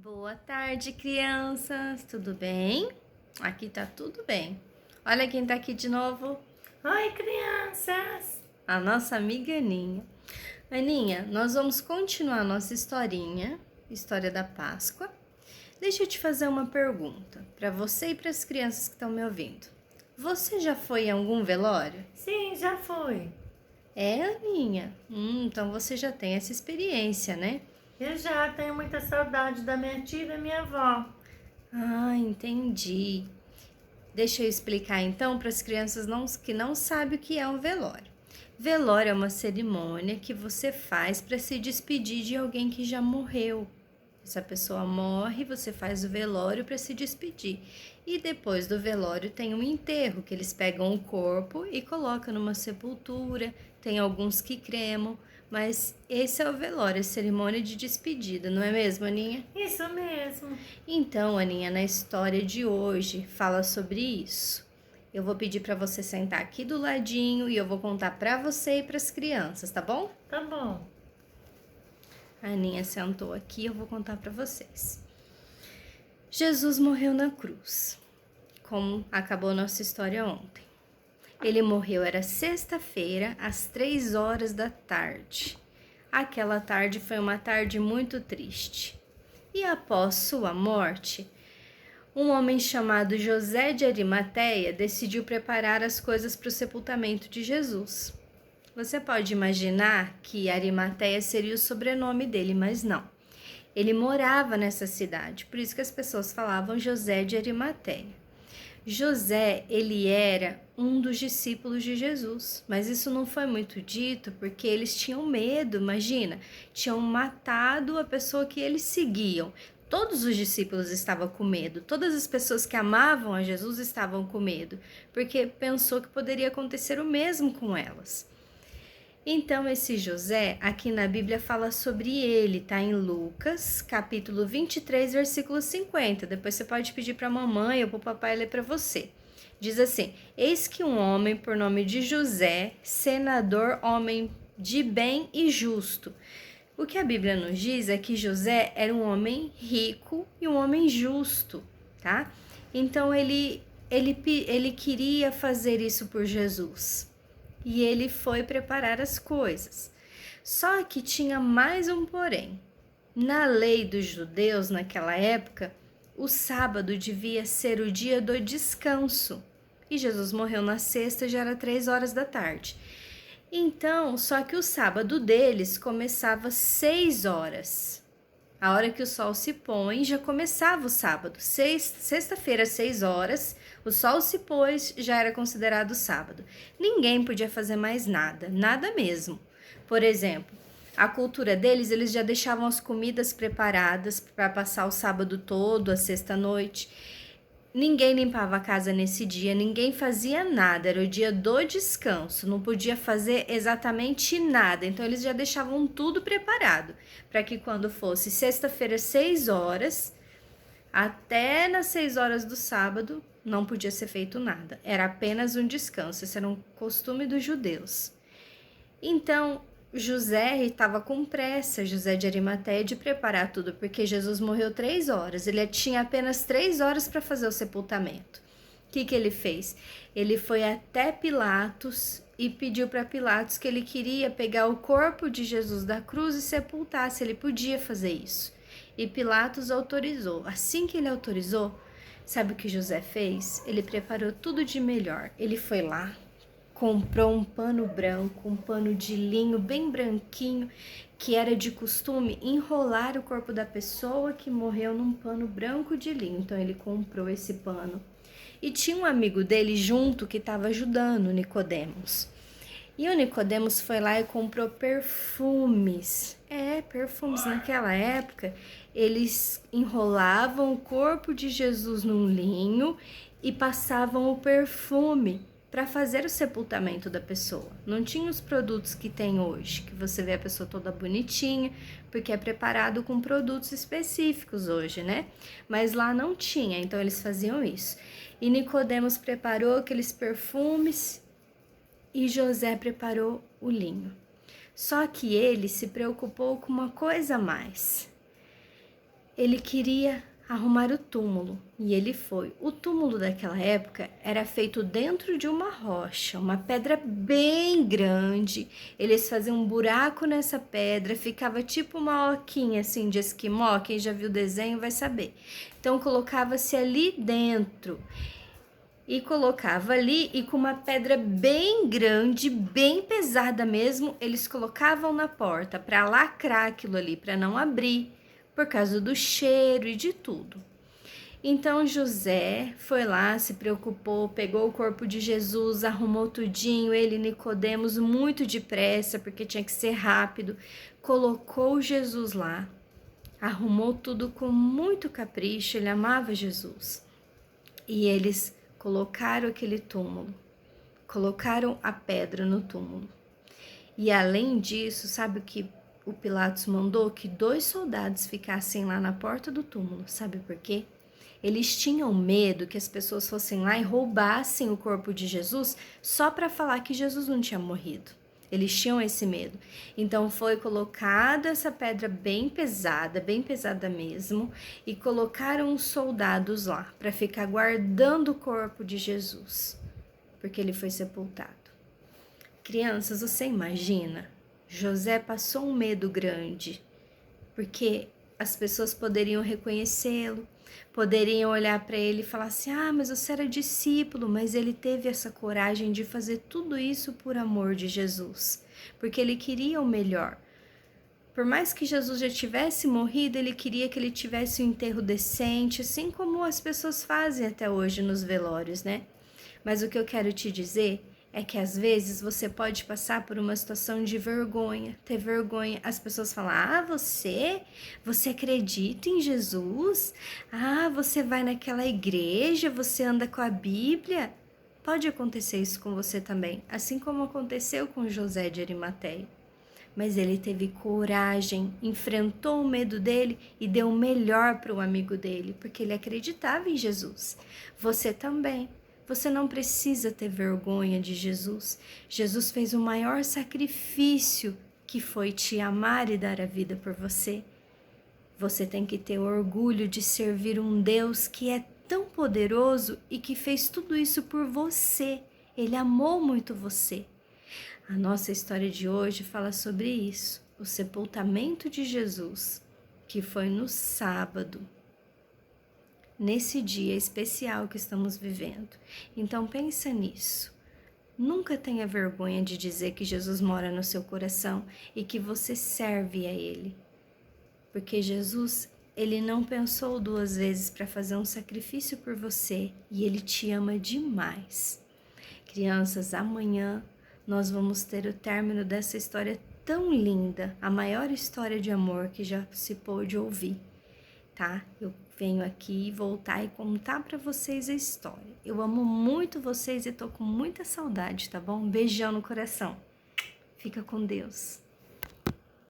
Boa tarde, crianças. Tudo bem? Aqui tá tudo bem. Olha quem tá aqui de novo. Oi, crianças! A nossa amiga Aninha. Aninha, nós vamos continuar a nossa historinha, história da Páscoa. Deixa eu te fazer uma pergunta para você e para as crianças que estão me ouvindo. Você já foi em algum velório? Sim, já fui. É, Aninha. Então você já tem essa experiência, né? Eu já tenho muita saudade da minha tia e da minha avó. Ah, entendi. Deixa eu explicar então para as crianças que não sabem o que é um velório. Velório é uma cerimônia que você faz para se despedir de alguém que já morreu. Essa pessoa morre, você faz o velório para se despedir. E depois do velório tem um enterro, que eles pegam o corpo e colocam numa sepultura. Tem alguns que cremam, mas esse é o velório, a cerimônia de despedida, não é mesmo, Aninha? Isso mesmo. Então, Aninha, na história de hoje fala sobre isso. Eu vou pedir para você sentar aqui do ladinho e eu vou contar para você e para as crianças, tá bom? Tá bom. A Aninha sentou aqui, eu vou contar para vocês. Jesus morreu na cruz, como acabou nossa história ontem. Ele morreu, era sexta-feira, às 3 horas da tarde. Aquela tarde foi uma tarde muito triste. E após sua morte, um homem chamado José de Arimateia decidiu preparar as coisas para o sepultamento de Jesus. Você pode imaginar que Arimateia seria o sobrenome dele, mas não. Ele morava nessa cidade, por isso que as pessoas falavam José de Arimateia. José, ele era um dos discípulos de Jesus, mas isso não foi muito dito porque eles tinham medo, imagina, tinham matado a pessoa que eles seguiam. Todos os discípulos estavam com medo, todas as pessoas que amavam a Jesus estavam com medo, porque pensou que poderia acontecer o mesmo com elas. Então, esse José, aqui na Bíblia, fala sobre ele, tá em Lucas, capítulo 23, versículo 50. Depois você pode pedir para a mamãe ou para o papai ler para você. Diz assim: Eis que um homem por nome de José, senador, homem de bem e justo. O que a Bíblia nos diz é que José era um homem rico e um homem justo, tá? Então, ele queria fazer isso por Jesus e ele foi preparar as coisas. Só que tinha mais um porém. Na lei dos judeus naquela época, o sábado devia ser o dia do descanso. E Jesus morreu na sexta, já era 3 horas da tarde. Então, só que o sábado deles começava 6 horas. A hora que o sol se põe, já começava o sábado. Sexta-feira, 6 horas, o sol se pôs, já era considerado sábado. Ninguém podia fazer mais nada, nada mesmo. Por exemplo, a cultura deles, eles já deixavam as comidas preparadas para passar o sábado todo, a sexta-noite. Ninguém limpava a casa nesse dia, ninguém fazia nada, era o dia do descanso, não podia fazer exatamente nada. Então eles já deixavam tudo preparado para que quando fosse sexta-feira, 6 horas, até nas 6 horas do sábado, não podia ser feito nada. Era apenas um descanso, esse era um costume dos judeus. Então, José estava com pressa, José de Arimateia, de preparar tudo, porque Jesus morreu 3 horas. Ele tinha apenas 3 horas para fazer o sepultamento. O que ele fez? Ele foi até Pilatos e pediu para Pilatos que ele queria pegar o corpo de Jesus da cruz e sepultar, se ele podia fazer isso. E Pilatos autorizou. Assim que ele autorizou, sabe o que José fez? Ele preparou tudo de melhor. Ele foi lá, comprou um pano branco, um pano de linho bem branquinho, que era de costume enrolar o corpo da pessoa que morreu num pano branco de linho. Então ele comprou esse pano. E tinha um amigo dele junto que estava ajudando, Nicodemos. E o Nicodemos foi lá e comprou perfumes. Perfumes naquela época, eles enrolavam o corpo de Jesus num linho e passavam o perfume para fazer o sepultamento da pessoa. Não tinha os produtos que tem hoje, que você vê a pessoa toda bonitinha, porque é preparado com produtos específicos hoje, né? Mas lá não tinha, então eles faziam isso. E Nicodemos preparou aqueles perfumes e José preparou o linho. Só que ele se preocupou com uma coisa a mais. ele queria arrumar o túmulo e ele foi. O túmulo daquela época era feito dentro de uma rocha, uma pedra bem grande. Eles faziam um buraco nessa pedra, ficava tipo uma oquinha assim de esquimó. Quem já viu o desenho vai saber. Então colocava-se ali dentro e colocava ali, e com uma pedra bem grande, bem pesada mesmo, eles colocavam na porta para lacrar aquilo ali, para não abrir, por causa do cheiro e de tudo. Então José foi lá, se preocupou, pegou o corpo de Jesus, arrumou tudinho, ele e Nicodemos muito depressa, porque tinha que ser rápido, colocou Jesus lá, arrumou tudo com muito capricho, ele amava Jesus. E eles colocaram aquele túmulo, colocaram a pedra no túmulo. E além disso, sabe o que o Pilatos mandou? Que 2 soldados ficassem lá na porta do túmulo. Sabe por quê? Eles tinham medo que as pessoas fossem lá e roubassem o corpo de Jesus só para falar que Jesus não tinha morrido. Eles tinham esse medo. Então foi colocada essa pedra bem pesada mesmo, e colocaram os soldados lá para ficar guardando o corpo de Jesus, porque ele foi sepultado. Crianças, você imagina? José passou um medo grande, porque as pessoas poderiam reconhecê-lo, poderiam olhar para ele e falar assim: ah, mas você era discípulo, mas ele teve essa coragem de fazer tudo isso por amor de Jesus, porque ele queria o melhor. Por mais que Jesus já tivesse morrido, ele queria que ele tivesse um enterro decente, assim como as pessoas fazem até hoje nos velórios, né? Mas o que eu quero te dizer é que às vezes você pode passar por uma situação de vergonha, ter vergonha. As pessoas falam: ah, você acredita em Jesus? Ah, você vai naquela igreja, você anda com a Bíblia? Pode acontecer isso com você também, assim como aconteceu com José de Arimateia. Mas ele teve coragem, enfrentou o medo dele e deu o melhor para o amigo dele, porque ele acreditava em Jesus. Você também. Você não precisa ter vergonha de Jesus. Jesus fez o maior sacrifício, que foi te amar e dar a vida por você. Você tem que ter orgulho de servir um Deus que é tão poderoso e que fez tudo isso por você. Ele amou muito você. A nossa história de hoje fala sobre isso, o sepultamento de Jesus, que foi no sábado, nesse dia especial que estamos vivendo. Então pensa nisso. Nunca tenha vergonha de dizer que Jesus mora no seu coração e que você serve a Ele. Porque Jesus, Ele não pensou 2 vezes para fazer um sacrifício por você e Ele te ama demais. Crianças, amanhã nós vamos ter o término dessa história tão linda, a maior história de amor que já se pôde ouvir, tá? Eu venho aqui voltar e contar para vocês a história. Eu amo muito vocês e tô com muita saudade, tá bom? Um beijão no coração. Fica com Deus.